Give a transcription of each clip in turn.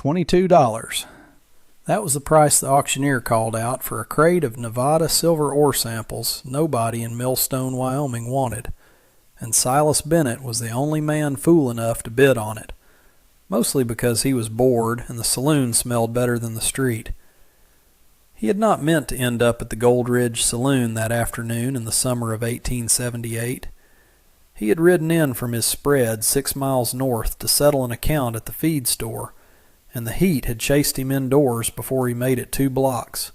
$22. That was the price the auctioneer called out for a crate of Nevada silver ore samples nobody in Millstone, Wyoming wanted, and Silas Bennett was the only man fool enough to bid on it, mostly because he was bored and the saloon smelled better than the street. He had not meant to end up at the Gold Ridge Saloon that afternoon in the summer of 1878. He had ridden in from his spread 6 miles north to settle an account at the feed store, and the heat had chased him indoors before he made it 2 blocks.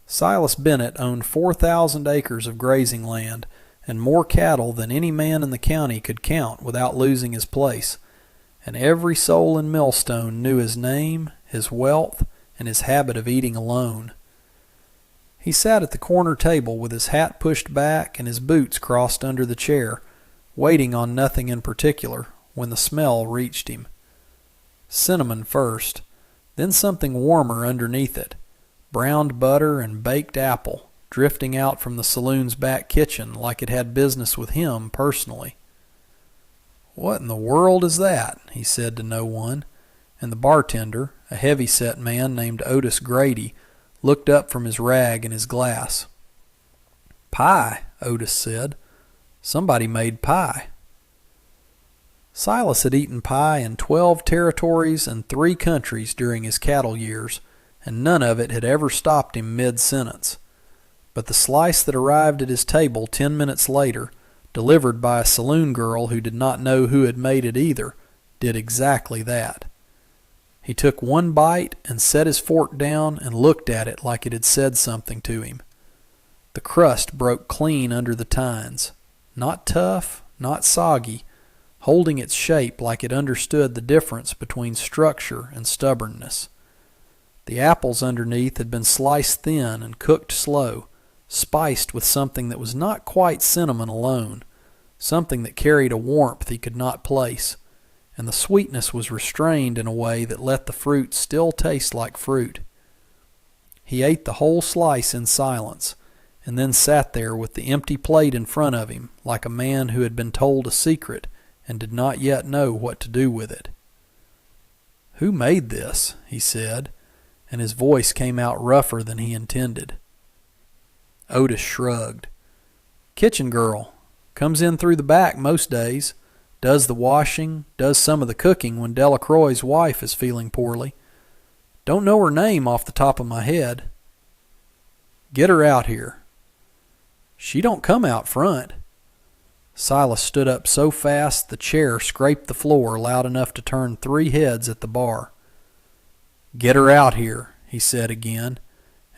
Silas Bennett owned 4,000 acres of grazing land and more cattle than any man in the county could count without losing his place, and every soul in Millstone knew his name, his wealth, and his habit of eating alone. He sat at the corner table with his hat pushed back and his boots crossed under the chair, waiting on nothing in particular, when the smell reached him. Cinnamon first, then something warmer underneath it, browned butter and baked apple, drifting out from the saloon's back kitchen like it had business with him personally. "What in the world is that?" he said to no one, and the bartender, a heavy-set man named Otis Grady, looked up from his rag and his glass. "Pie," Otis said. "Somebody made pie." Silas had eaten pie in 12 territories and 3 countries during his cattle years, and none of it had ever stopped him mid-sentence. But the slice that arrived at his table 10 minutes later, delivered by a saloon girl who did not know who had made it either, did exactly that. He took one bite and set his fork down and looked at it like it had said something to him. The crust broke clean under the tines, not tough, not soggy, holding its shape like it understood the difference between structure and stubbornness. The apples underneath had been sliced thin and cooked slow, spiced with something that was not quite cinnamon alone, something that carried a warmth he could not place, and the sweetness was restrained in a way that let the fruit still taste like fruit. He ate the whole slice in silence, and then sat there with the empty plate in front of him like a man who had been told a secret and did not yet know what to do with it. "Who made this?" he said, and his voice came out rougher than he intended. Otis shrugged. "Kitchen girl. Comes in through the back most days. Does the washing, does some of the cooking when Delacroix's wife is feeling poorly. Don't know her name off the top of my head." "Get her out here." "She don't come out front." Silas stood up so fast the chair scraped the floor loud enough to turn 3 heads at the bar. "Get her out here," he said again,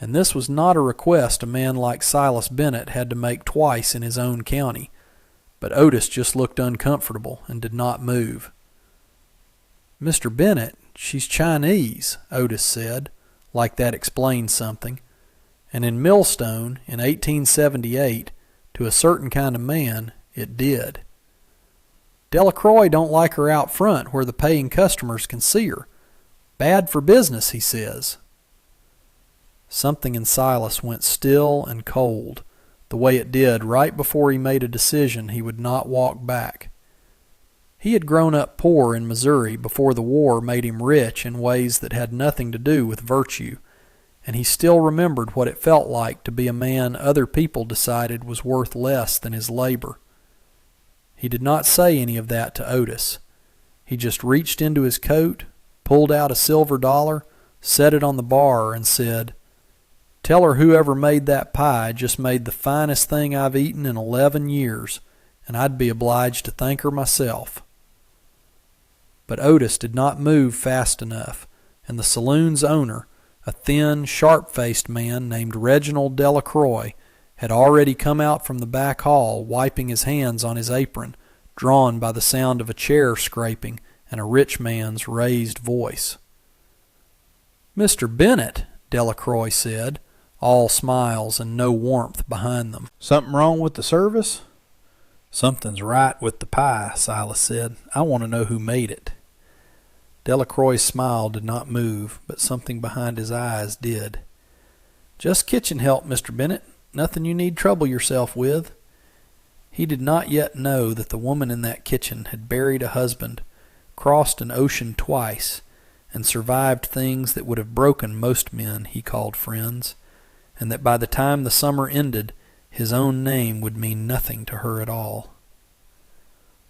and this was not a request a man like Silas Bennett had to make twice in his own county, but Otis just looked uncomfortable and did not move. "Mr. Bennett, she's Chinese," Otis said, like that explained something, and in Millstone in 1878, to a certain kind of man, it did. "Delacroix don't like her out front where the paying customers can see her. Bad for business, he says." Something in Silas went still and cold, the way it did right before he made a decision he would not walk back. He had grown up poor in Missouri before the war made him rich in ways that had nothing to do with virtue, and he still remembered what it felt like to be a man other people decided was worth less than his labor. He did not say any of that to Otis. He just reached into his coat, pulled out a silver dollar, set it on the bar, and said, "Tell her whoever made that pie just made the finest thing I've eaten in 11 years, and I'd be obliged to thank her myself." But Otis did not move fast enough, and the saloon's owner, a thin, sharp-faced man named Reginald Delacroix, had already come out from the back hall wiping his hands on his apron, drawn by the sound of a chair scraping and a rich man's raised voice. "Mr. Bennett," Delacroix said, all smiles and no warmth behind them. "Something wrong with the service?" "Something's right with the pie," Silas said. "I want to know who made it." Delacroix's smile did not move, but something behind his eyes did. "Just kitchen help, Mr. Bennett. Nothing you need trouble yourself with." He did not yet know that the woman in that kitchen had buried a husband, crossed an ocean twice, and survived things that would have broken most men he called friends, and that by the time the summer ended, his own name would mean nothing to her at all.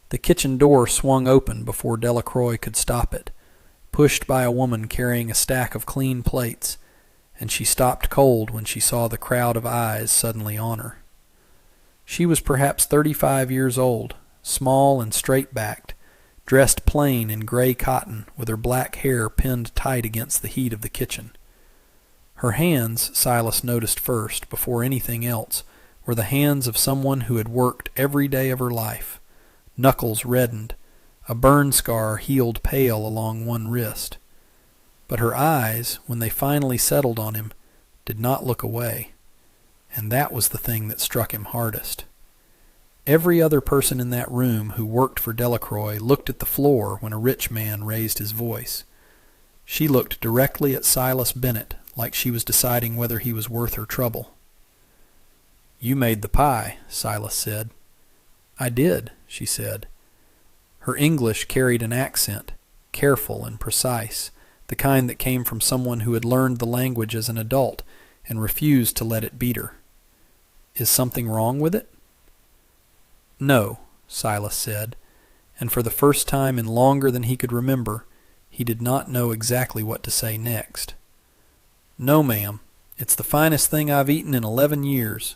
The kitchen door swung open before Delacroix could stop it, pushed by a woman carrying a stack of clean plates, and she stopped cold when she saw the crowd of eyes suddenly on her. She was perhaps 35 years old, small and straight-backed, dressed plain in gray cotton, with her black hair pinned tight against the heat of the kitchen. Her hands, Silas noticed first, before anything else, were the hands of someone who had worked every day of her life, knuckles reddened, a burn scar healed pale along one wrist. But her eyes, when they finally settled on him, did not look away, and that was the thing that struck him hardest. Every other person in that room who worked for Delacroix looked at the floor when a rich man raised his voice. She looked directly at Silas Bennett, like she was deciding whether he was worth her trouble. "You made the pie," Silas said. "I did," she said. Her English carried an accent, careful and precise, the kind that came from someone who had learned the language as an adult and refused to let it beat her. "Is something wrong with it?" "No," Silas said, and for the first time in longer than he could remember, he did not know exactly what to say next. "No, ma'am. It's the finest thing I've eaten in 11 years.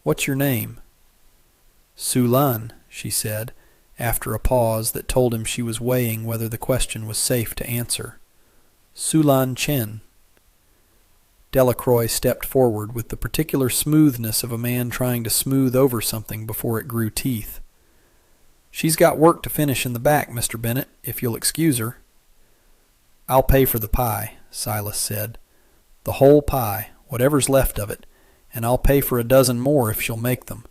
What's your name?" "Sulan," she said, after a pause that told him she was weighing whether the question was safe to answer. "Sulan Chen." Delacroix stepped forward with the particular smoothness of a man trying to smooth over something before it grew teeth. "She's got work to finish in the back, Mr. Bennett, if you'll excuse her." "I'll pay for the pie," Silas said. "The whole pie, whatever's left of it, and I'll pay for a dozen more if she'll make them.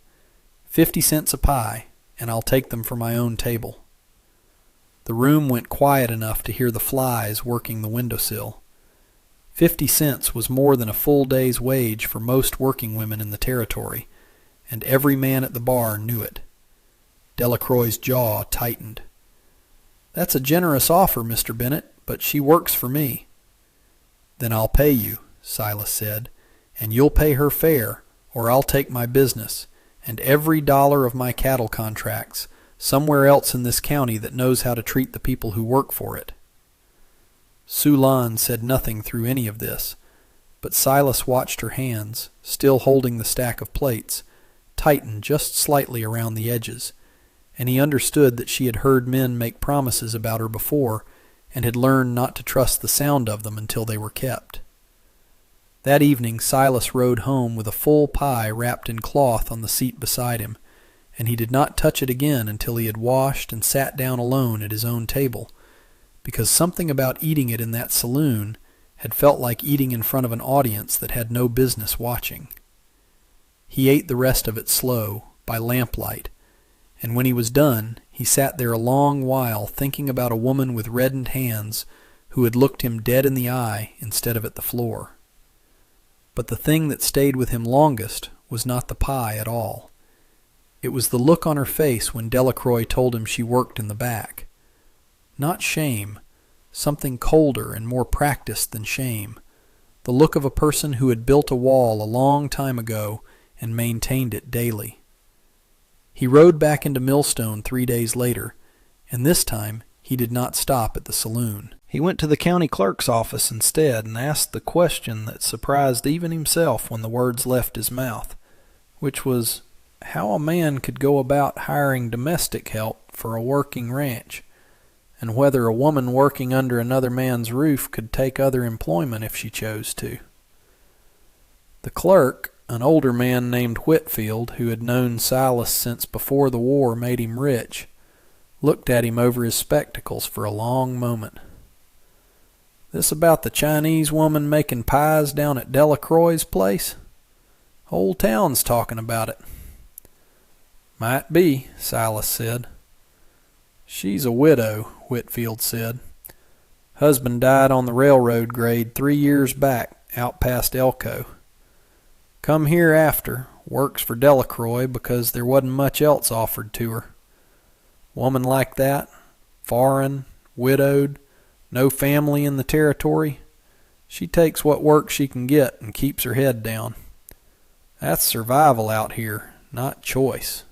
50 cents a pie, and I'll take them for my own table." The room went quiet enough to hear the flies working the windowsill. 50 cents was more than a full day's wage for most working women in the territory, and every man at the bar knew it. Delacroix's jaw tightened. "That's a generous offer, Mr. Bennett, but she works for me." "Then I'll pay you," Silas said, "and you'll pay her fair, or I'll take my business, and every dollar of my cattle contracts, somewhere else in this county that knows how to treat the people who work for it." Sulan said nothing through any of this, but Silas watched her hands, still holding the stack of plates, tighten just slightly around the edges, and he understood that she had heard men make promises about her before and had learned not to trust the sound of them until they were kept. That evening Silas rode home with a full pie wrapped in cloth on the seat beside him, and he did not touch it again until he had washed and sat down alone at his own table, because something about eating it in that saloon had felt like eating in front of an audience that had no business watching. He ate the rest of it slow, by lamplight, and when he was done, he sat there a long while thinking about a woman with reddened hands who had looked him dead in the eye instead of at the floor. But the thing that stayed with him longest was not the pie at all. It was the look on her face when Delacroix told him she worked in the back. Not shame, something colder and more practiced than shame, the look of a person who had built a wall a long time ago and maintained it daily. He rode back into Millstone 3 days later, and this time he did not stop at the saloon. He went to the county clerk's office instead and asked the question that surprised even himself when the words left his mouth, which was how a man could go about hiring domestic help for a working ranch, and whether a woman working under another man's roof could take other employment if she chose to. The clerk, an older man named Whitfield, who had known Silas since before the war made him rich, looked at him over his spectacles for a long moment. "This about the Chinese woman making pies down at Delacroix's place? Whole town's talking about it." "Might be," Silas said. "She's a widow," Whitfield said. "Husband died on the railroad grade 3 years back, out past Elko. Come here after, works for Delacroix because there wasn't much else offered to her. Woman like that, foreign, widowed, no family in the territory. She takes what work she can get and keeps her head down. That's survival out here, not choice."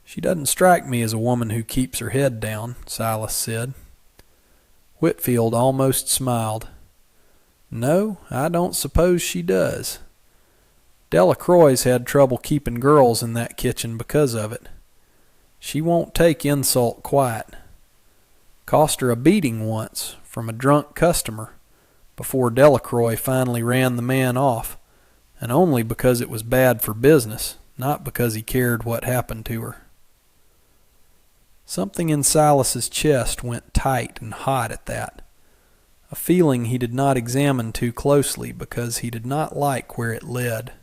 "She doesn't strike me as a woman who keeps her head down," Silas said. Whitfield almost smiled. "No, I don't suppose she does. Delacroix's had trouble keeping girls in that kitchen because of it. She won't take insult quiet. Cost her a beating once from a drunk customer before Delacroix finally ran the man off, and only because it was bad for business, not because he cared what happened to her." Something in Silas's chest went tight and hot at that, a feeling he did not examine too closely because he did not like where it led.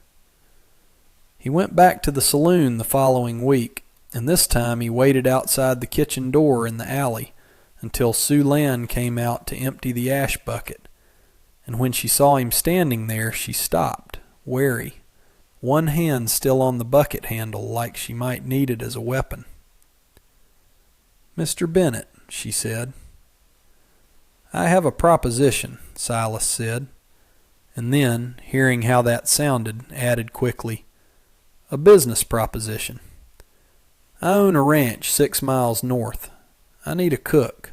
He went back to the saloon the following week, and this time he waited outside the kitchen door in the alley until Sue Lan came out to empty the ash bucket, and when she saw him standing there she stopped, wary, one hand still on the bucket handle like she might need it as a weapon. "Mr. Bennett," she said. "I have a proposition," Silas said, and then, hearing how that sounded, added quickly, "A business proposition. I own a ranch 6 miles north. I need a cook.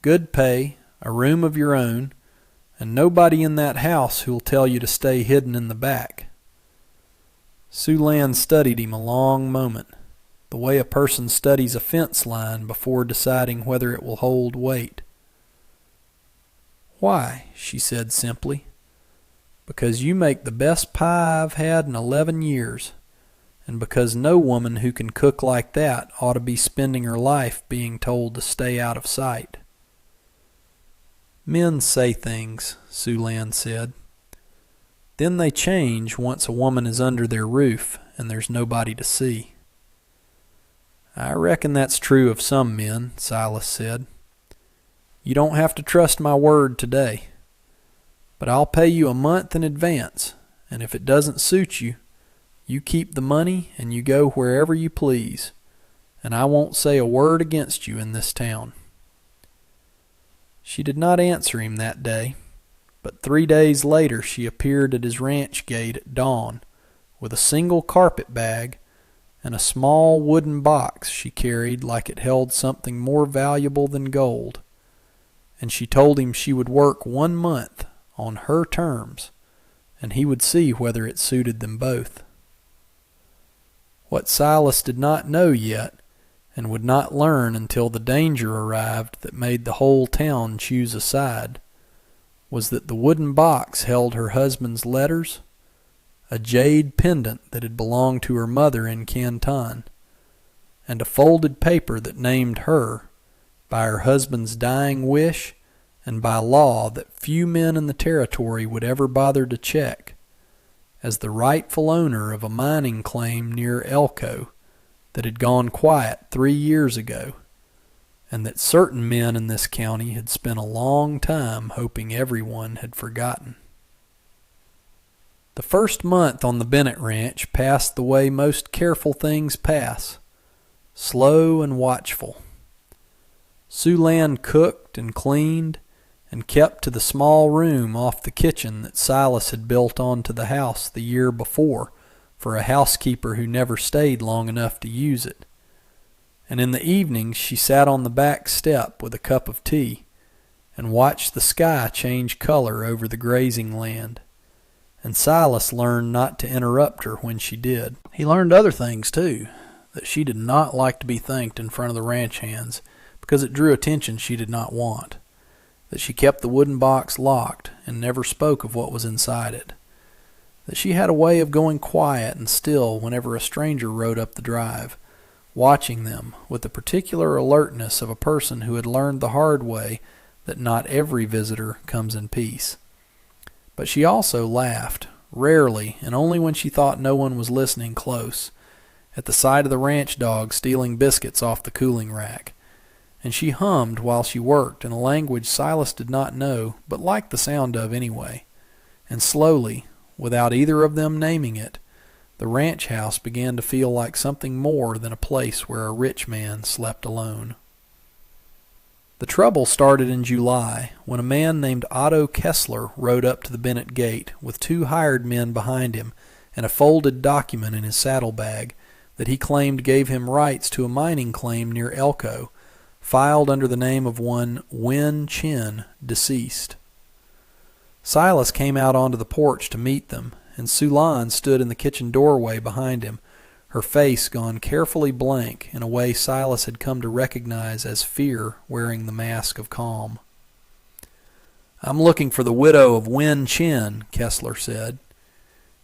Good pay, a room of your own, and nobody in that house who'll tell you to stay hidden in the back." Sue Lan studied him a long moment, the way a person studies a fence line before deciding whether it will hold weight. "Why?" she said simply. "Because you make the best pie I've had in 11 years. And because no woman who can cook like that ought to be spending her life being told to stay out of sight." "Men say things," Sue Lan said. "Then they change once a woman is under their roof and there's nobody to see." "I reckon that's true of some men," Silas said. "You don't have to trust my word today. But I'll pay you a month in advance, and if it doesn't suit you, you keep the money and you go wherever you please, and I won't say a word against you in this town." She did not answer him that day, but 3 days later she appeared at his ranch gate at dawn with a single carpet bag and a small wooden box she carried like it held something more valuable than gold, and she told him she would work 1 month on her terms, and he would see whether it suited them both. What Silas did not know yet, and would not learn until the danger arrived that made the whole town choose a side, was that the wooden box held her husband's letters, a jade pendant that had belonged to her mother in Canton, and a folded paper that named her, by her husband's dying wish and by law that few men in the territory would ever bother to check, as the rightful owner of a mining claim near Elko that had gone quiet 3 years ago, and that certain men in this county had spent a long time hoping everyone had forgotten. The first month on the Bennett Ranch passed the way most careful things pass, slow and watchful. Sue Lan cooked and cleaned and kept to the small room off the kitchen that Silas had built onto the house the year before for a housekeeper who never stayed long enough to use it. And in the evenings she sat on the back step with a cup of tea and watched the sky change color over the grazing land. And Silas learned not to interrupt her when she did. He learned other things too, that she did not like to be thanked in front of the ranch hands because it drew attention she did not want, that she kept the wooden box locked and never spoke of what was inside it, that she had a way of going quiet and still whenever a stranger rode up the drive, watching them with the particular alertness of a person who had learned the hard way that not every visitor comes in peace. But she also laughed, rarely and only when she thought no one was listening close, at the sight of the ranch dog stealing biscuits off the cooling rack. And she hummed while she worked in a language Silas did not know, but liked the sound of anyway. And slowly, without either of them naming it, the ranch house began to feel like something more than a place where a rich man slept alone. The trouble started in July, when a man named Otto Kessler rode up to the Bennett gate with 2 hired men behind him and a folded document in his saddlebag that he claimed gave him rights to a mining claim near Elko, filed under the name of one Wen Chin, deceased. Silas came out onto the porch to meet them, and Sulan stood in the kitchen doorway behind him, her face gone carefully blank in a way Silas had come to recognize as fear wearing the mask of calm. "I'm looking for the widow of Wen Chin," Kessler said.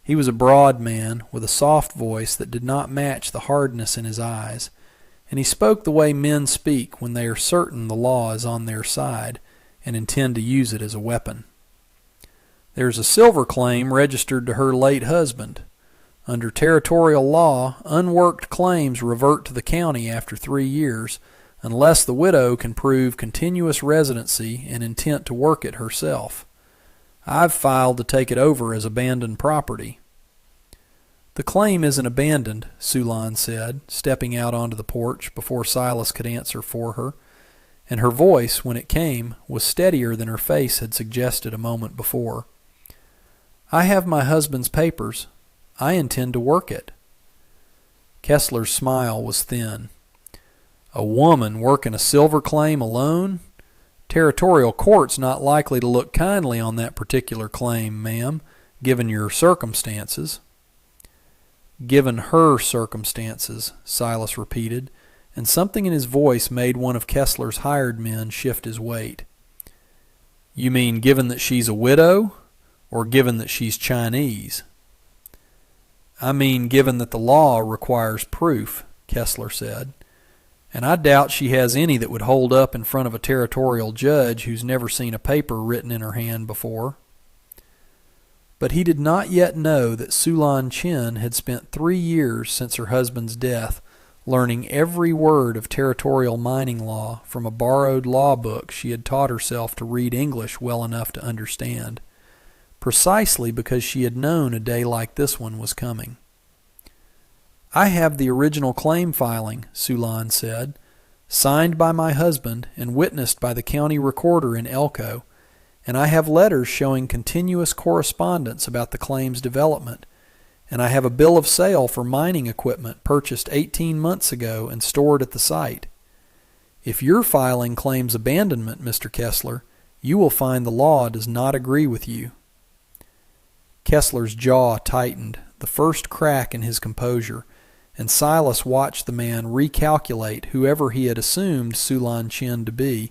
He was a broad man with a soft voice that did not match the hardness in his eyes, and he spoke the way men speak when they are certain the law is on their side and intend to use it as a weapon. "There's a silver claim registered to her late husband. Under territorial law, unworked claims revert to the county after 3 years, unless the widow can prove continuous residency and intent to work it herself. I've filed to take it over as abandoned property." "The claim isn't abandoned," Sulan said, stepping out onto the porch before Silas could answer for her, and her voice, when it came, was steadier than her face had suggested a moment before. "I have my husband's papers. I intend to work it." Kessler's smile was thin. "A woman working a silver claim alone? Territorial court's not likely to look kindly on that particular claim, ma'am, given your circumstances." "Given her circumstances," Silas repeated, and something in his voice made one of Kessler's hired men shift his weight. "You mean given that she's a widow, or given that she's Chinese?" "I mean given that the law requires proof," Kessler said, "and I doubt she has any that would hold up in front of a territorial judge who's never seen a paper written in her hand before." But he did not yet know that Sulan Chin had spent 3 years since her husband's death learning every word of territorial mining law from a borrowed law book she had taught herself to read English well enough to understand, precisely because she had known a day like this one was coming. "I have the original claim filing," Sulan said, "signed by my husband and witnessed by the county recorder in Elko, and I have letters showing continuous correspondence about the claim's development, and I have a bill of sale for mining equipment purchased 18 months ago and stored at the site. If your filing claims abandonment, Mr. Kessler, you will find the law does not agree with you." Kessler's jaw tightened, the first crack in his composure, and Silas watched the man recalculate whoever he had assumed Sulan Chin to be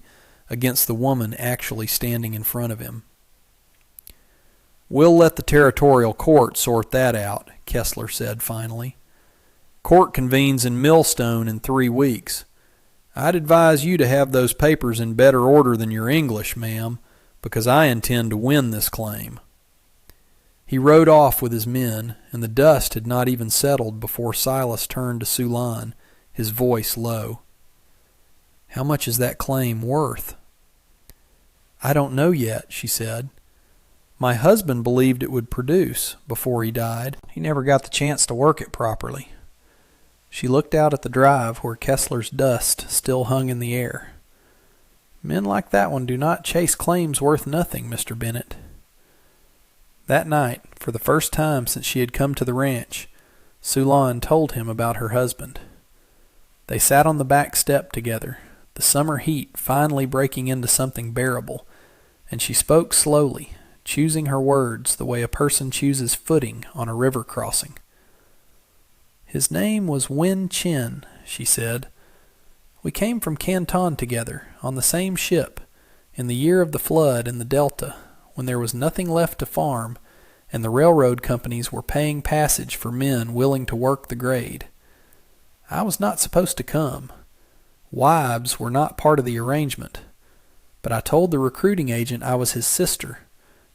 against the woman actually standing in front of him. "We'll let the territorial court sort that out," Kessler said finally. "Court convenes in Millstone in 3 weeks. I'd advise you to have those papers in better order than your English, ma'am, because I intend to win this claim." He rode off with his men, and the dust had not even settled before Silas turned to Sulan, his voice low. "How much is that claim worth?" "I don't know yet," she said. "My husband believed it would produce before he died. He never got the chance to work it properly." She looked out at the drive where Kessler's dust still hung in the air. "Men like that one do not chase claims worth nothing, Mr. Bennett." That night, for the first time since she had come to the ranch, Sulan told him about her husband. They sat on the back step together, the summer heat finally breaking into something bearable, and she spoke slowly, choosing her words the way a person chooses footing on a river crossing. "His name was Wen Chin," she said. "We came from Canton together, on the same ship, in the year of the flood in the Delta, when there was nothing left to farm, and the railroad companies were paying passage for men willing to work the grade. I was not supposed to come. Wives were not part of the arrangement. But I told the recruiting agent I was his sister,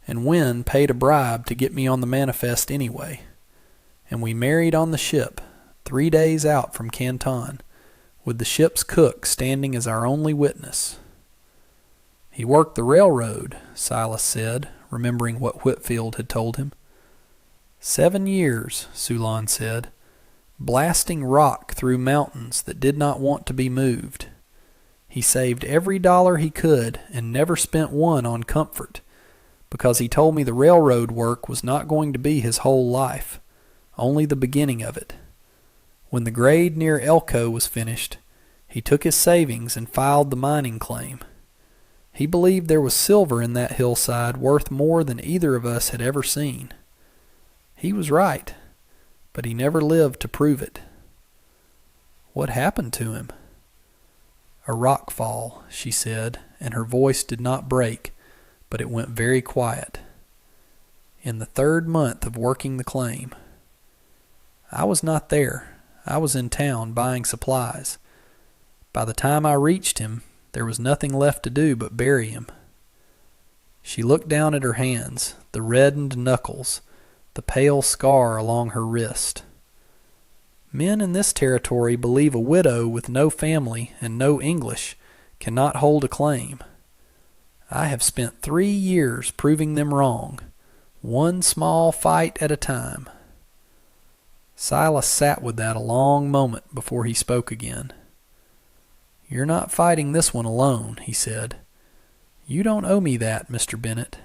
and Wen paid a bribe to get me on the manifest anyway. And we married on the ship, 3 days out from Canton, with the ship's cook standing as our only witness." "He worked the railroad," Silas said, remembering what Whitfield had told him. 7 years, Sulan said, blasting rock through mountains that did not want to be moved. He saved every dollar he could and never spent one on comfort, because he told me the railroad work was not going to be his whole life, only the beginning of it. When the grade near Elko was finished, he took his savings and filed the mining claim. He believed there was silver in that hillside worth more than either of us had ever seen. He was right, but he never lived to prove it. What happened to him? A rock fall, she said, and her voice did not break, but it went very quiet. In the 3rd month of working the claim. I was not there. I was in town buying supplies. By the time I reached him, there was nothing left to do but bury him. She looked down at her hands, the reddened knuckles, the pale scar along her wrist. Men in this territory believe a widow with no family and no English cannot hold a claim. I have spent 3 years proving them wrong, one small fight at a time. Silas sat with that a long moment before he spoke again. You're not fighting this one alone, he said. You don't owe me that, Mr. Bennett.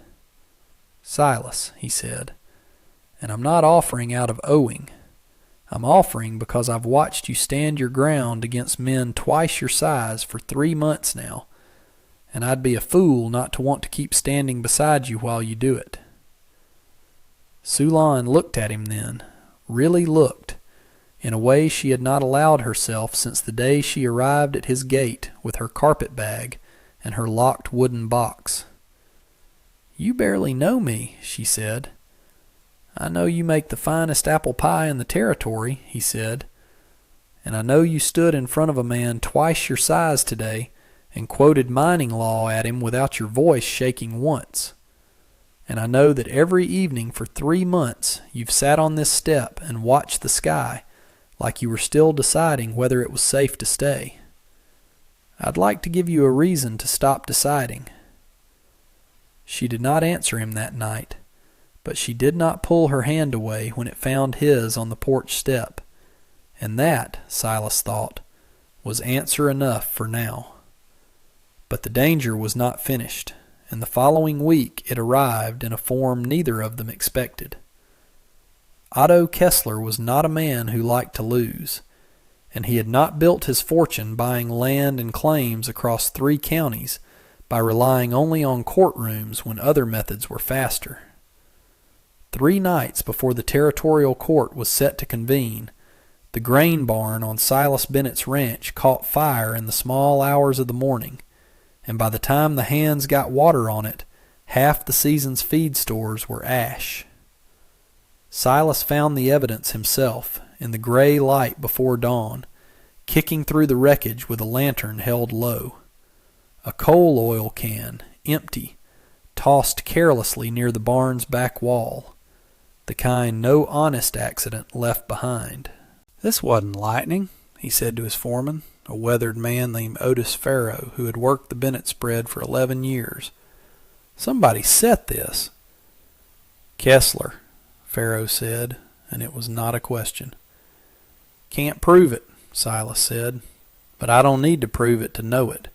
Silas, he said, and I'm not offering out of owing. I'm offering because I've watched you stand your ground against men twice your size for 3 months now, and I'd be a fool not to want to keep standing beside you while you do it. Sulan looked at him then, really looked, in a way she had not allowed herself since the day she arrived at his gate with her carpet bag and her locked wooden box. You barely know me, she said. I know you make the finest apple pie in the territory, he said, and I know you stood in front of a man twice your size today and quoted mining law at him without your voice shaking once. And I know that every evening for 3 months you've sat on this step and watched the sky like you were still deciding whether it was safe to stay. I'd like to give you a reason to stop deciding. She did not answer him that night, but she did not pull her hand away when it found his on the porch step, and that, Silas thought, was answer enough for now. But the danger was not finished, and the following week it arrived in a form neither of them expected. Otto Kessler was not a man who liked to lose, and he had not built his fortune buying land and claims across 3 counties by relying only on courtrooms when other methods were faster. 3 nights before the territorial court was set to convene, the grain barn on Silas Bennett's ranch caught fire in the small hours of the morning, and by the time the hands got water on it, half the season's feed stores were ash. Silas found the evidence himself in the gray light before dawn, kicking through the wreckage with a lantern held low. A coal oil can, empty, tossed carelessly near the barn's back wall, the kind no honest accident left behind. This wasn't lightning, he said to his foreman, a weathered man named Otis Farrow who had worked the Bennett spread for 11 years. Somebody set this. Kessler, Farrow said, and it was not a question. Can't prove it, Silas said, but I don't need to prove it to know it.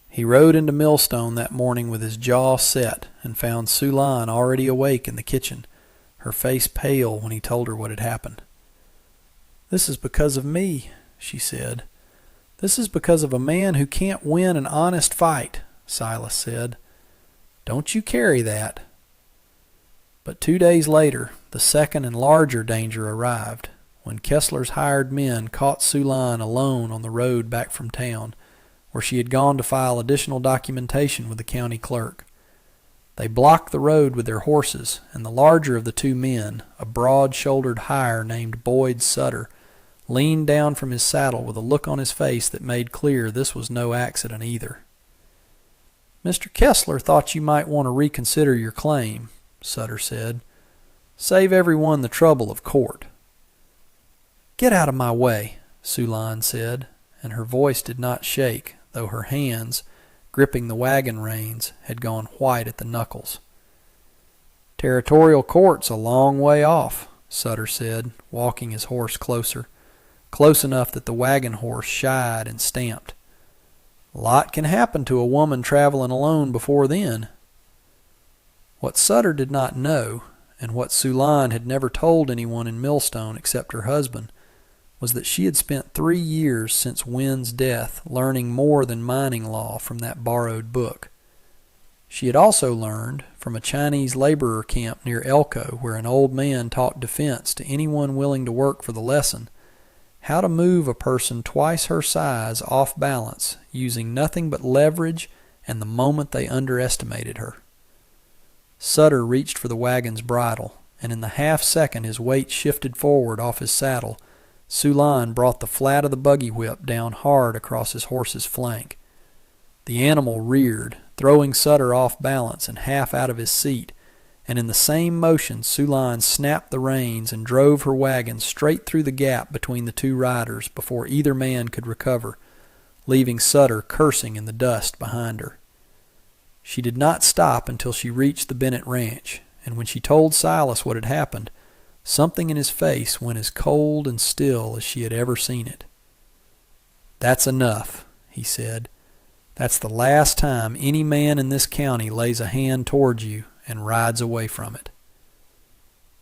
He rode into Millstone that morning with his jaw set and found Sulan already awake in the kitchen, her face pale when he told her what had happened. This is because of me, she said. This is because of a man who can't win an honest fight, Silas said. Don't you carry that. But 2 days later, the second and larger danger arrived, when Kessler's hired men caught Sulan alone on the road back from town, where she had gone to file additional documentation with the county clerk. They blocked the road with their horses, and the larger of the 2 men, a broad-shouldered hire named Boyd Sutter, leaned down from his saddle with a look on his face that made clear this was no accident either. Mr. Kessler thought you might want to reconsider your claim, Sutter said. Save everyone the trouble of court. Get out of my way, Sulan said, and her voice did not shake, though her hands, gripping the wagon reins, had gone white at the knuckles. Territorial court's a long way off, Sutter said, walking his horse closer, close enough that the wagon horse shied and stamped. A lot can happen to a woman traveling alone before then. What Sutter did not know, and what Sulan had never told anyone in Millstone except her husband, was that she had spent 3 years since Wynn's death learning more than mining law from that borrowed book. She had also learned, from a Chinese laborer camp near Elko where an old man taught defense to anyone willing to work for the lesson, how to move a person twice her size off balance using nothing but leverage and the moment they underestimated her. Sutter reached for the wagon's bridle, and in the half-second his weight shifted forward off his saddle, Sulan brought the flat of the buggy whip down hard across his horse's flank. The animal reared, throwing Sutter off balance and half out of his seat, and in the same motion Sulan snapped the reins and drove her wagon straight through the gap between the two riders before either man could recover, leaving Sutter cursing in the dust behind her. She did not stop until she reached the Bennett ranch, and when she told Silas what had happened, something in his face went as cold and still as she had ever seen it. "That's enough," he said. "That's the last time any man in this county lays a hand towards you and rides away from it."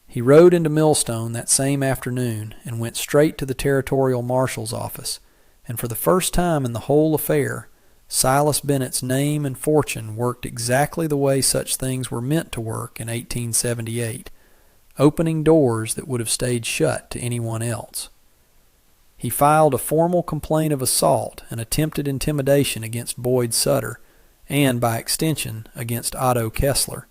He rode into Millstone that same afternoon and went straight to the territorial marshal's office, and for the first time in the whole affair, Silas Bennett's name and fortune worked exactly the way such things were meant to work in 1878, opening doors that would have stayed shut to anyone else. He filed a formal complaint of assault and attempted intimidation against Boyd Sutter, and by extension against Otto Kessler,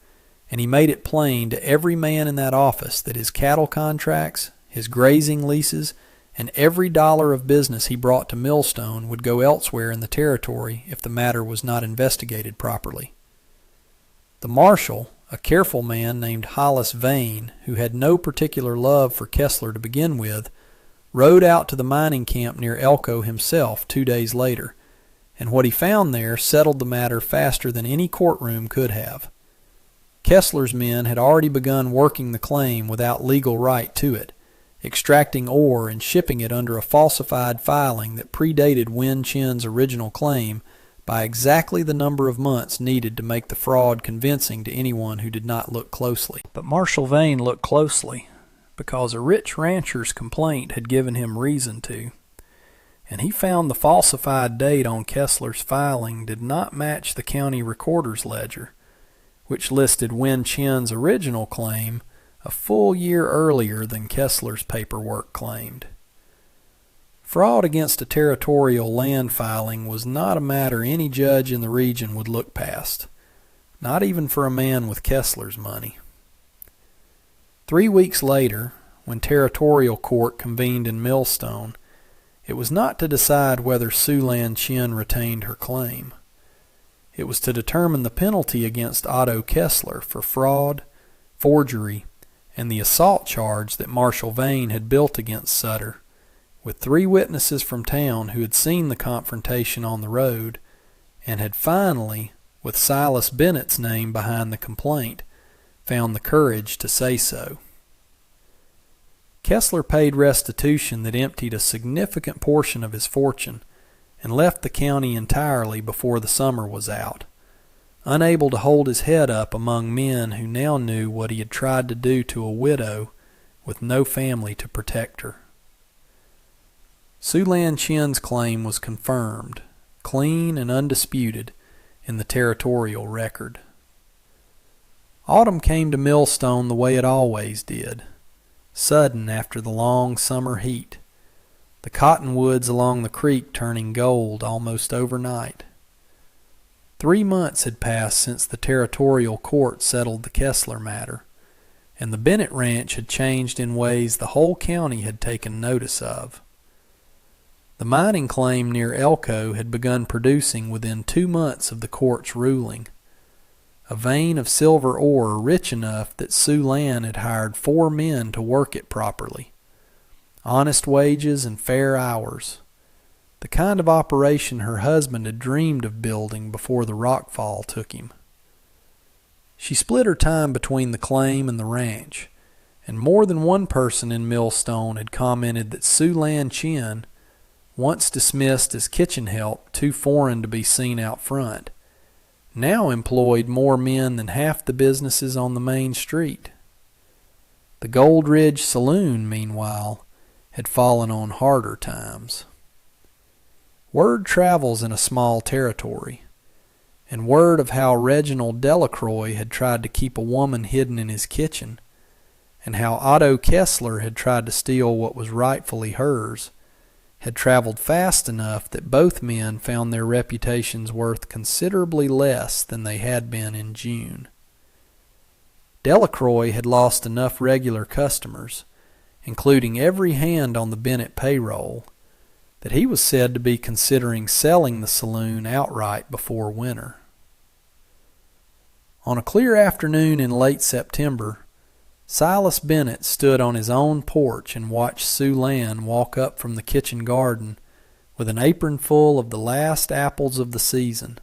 and he made it plain to every man in that office that his cattle contracts, his grazing leases, and every dollar of business he brought to Millstone would go elsewhere in the territory if the matter was not investigated properly. The marshal, a careful man named Hollis Vane, who had no particular love for Kessler to begin with, rode out to the mining camp near Elko himself 2 days later, and what he found there settled the matter faster than any courtroom could have. Kessler's men had already begun working the claim without legal right to it, extracting ore and shipping it under a falsified filing that predated Win Chin's original claim by exactly the number of months needed to make the fraud convincing to anyone who did not look closely. But Marshal Vane looked closely, because a rich rancher's complaint had given him reason to, and he found the falsified date on Kessler's filing did not match the county recorder's ledger, which listed Win Chin's original claim a full year earlier than Kessler's paperwork claimed. Fraud against a territorial land filing was not a matter any judge in the region would look past, not even for a man with Kessler's money. 3 weeks later, when territorial court convened in Millstone, it was not to decide whether Sulan Chin retained her claim. It was to determine the penalty against Otto Kessler for fraud, forgery, and the assault charge that Marshal Vane had built against Sutter, with 3 witnesses from town who had seen the confrontation on the road and had finally, with Silas Bennett's name behind the complaint, found the courage to say so. Kessler paid restitution that emptied a significant portion of his fortune and left the county entirely before the summer was out, unable to hold his head up among men who now knew what he had tried to do to a widow with no family to protect her. Sulan Chin's claim was confirmed, clean and undisputed, in the territorial record. Autumn came to Millstone the way it always did, sudden after the long summer heat, the cottonwoods along the creek turning gold almost overnight. 3 months had passed since the territorial court settled the Kessler matter, and the Bennett ranch had changed in ways the whole county had taken notice of. The mining claim near Elko had begun producing within 2 months of the court's ruling, a vein of silver ore rich enough that Sulan had hired 4 men to work it properly. Honest wages and fair hours, the kind of operation her husband had dreamed of building before the rockfall took him. She split her time between the claim and the ranch, and more than one person in Millstone had commented that Sulan Chin once dismissed as kitchen help too foreign to be seen out front, now employed more men than half the businesses on the main street. The Gold Ridge Saloon, meanwhile, had fallen on harder times. Word travels in a small territory, and word of how Reginald Delacroix had tried to keep a woman hidden in his kitchen, and how Otto Kessler had tried to steal what was rightfully hers, had traveled fast enough that both men found their reputations worth considerably less than they had been in June. Delacroix had lost enough regular customers, including every hand on the Bennett payroll, that he was said to be considering selling the saloon outright before winter. On a clear afternoon in late September, Silas Bennett stood on his own porch and watched Sue Lan walk up from the kitchen garden with an apron full of the last apples of the season,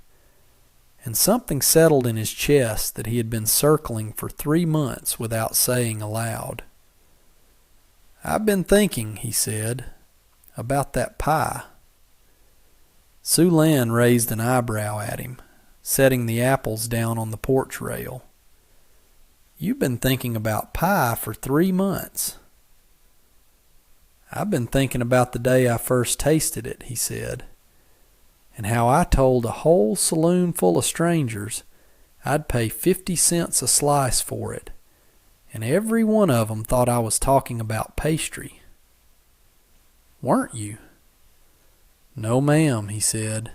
and something settled in his chest that he had been circling for 3 months without saying aloud. "I've been thinking," he said, "about that pie." Sue Lan raised an eyebrow at him, setting the apples down on the porch rail. "You've been thinking about pie for 3 months." "I've been thinking about the day I first tasted it," he said, "and how I told a whole saloon full of strangers I'd pay 50 cents a slice for it, and every one of 'em thought I was talking about pastry." "Weren't you?" "No, ma'am," he said.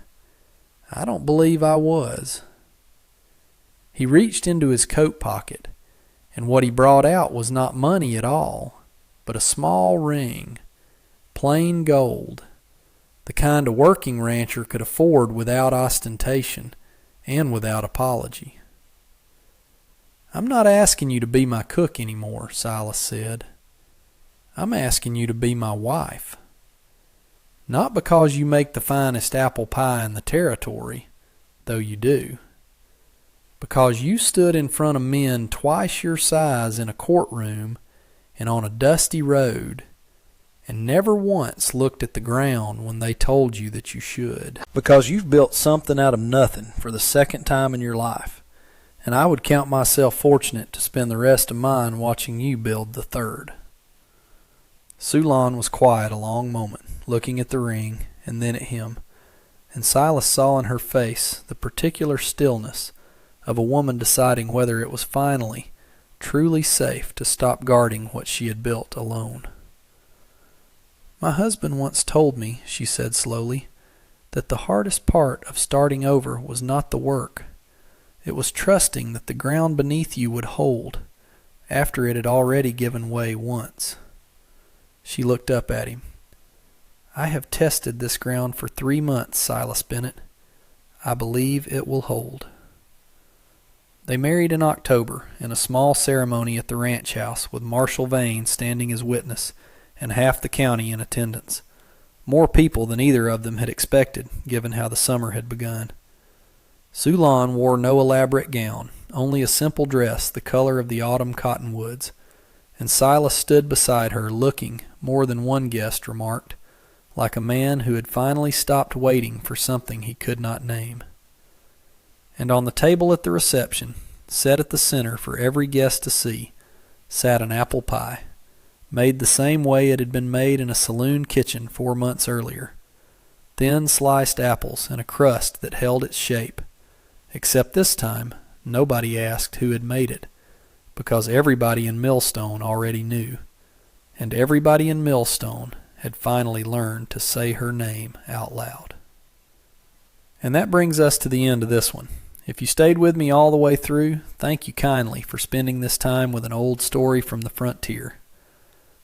"I don't believe I was." He reached into his coat pocket, and what he brought out was not money at all, but a small ring, plain gold, the kind a working rancher could afford without ostentation and without apology. "I'm not asking you to be my cook anymore," Silas said. "I'm asking you to be my wife. Not because you make the finest apple pie in the territory, though you do. Because you stood in front of men twice your size in a courtroom and on a dusty road, and never once looked at the ground when they told you that you should. Because you've built something out of nothing for the second time in your life, and I would count myself fortunate to spend the rest of mine watching you build the third." Sue Lan was quiet a long moment, looking at the ring and then at him, and Silas saw in her face the particular stillness of a woman deciding whether it was finally, truly safe to stop guarding what she had built alone. "My husband once told me," she said slowly, "that the hardest part of starting over was not the work. It was trusting that the ground beneath you would hold, after it had already given way once." She looked up at him. "I have tested this ground for 3 months, Silas Bennett. I believe it will hold." They married in October, in a small ceremony at the ranch house, with Marshal Vane standing as witness, and half the county in attendance. More people than either of them had expected, given how the summer had begun. Sue Lan wore no elaborate gown, only a simple dress the color of the autumn cottonwoods, and Silas stood beside her looking, more than one guest remarked, like a man who had finally stopped waiting for something he could not name. And on the table at the reception, set at the center for every guest to see, sat an apple pie, made the same way it had been made in a saloon kitchen 4 months earlier. Thin sliced apples and a crust that held its shape, except this time nobody asked who had made it, because everybody in Millstone already knew, and everybody in Millstone had finally learned to say her name out loud. And that brings us to the end of this one. If you stayed with me all the way through, thank you kindly for spending this time with an old story from the frontier.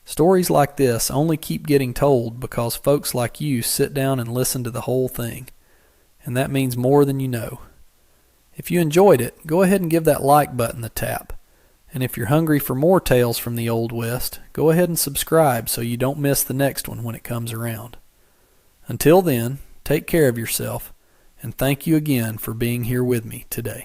Stories like this only keep getting told because folks like you sit down and listen to the whole thing, and that means more than you know. If you enjoyed it, go ahead and give that like button a tap. And if you're hungry for more tales from the Old West, go ahead and subscribe so you don't miss the next one when it comes around. Until then, take care of yourself, and thank you again for being here with me today.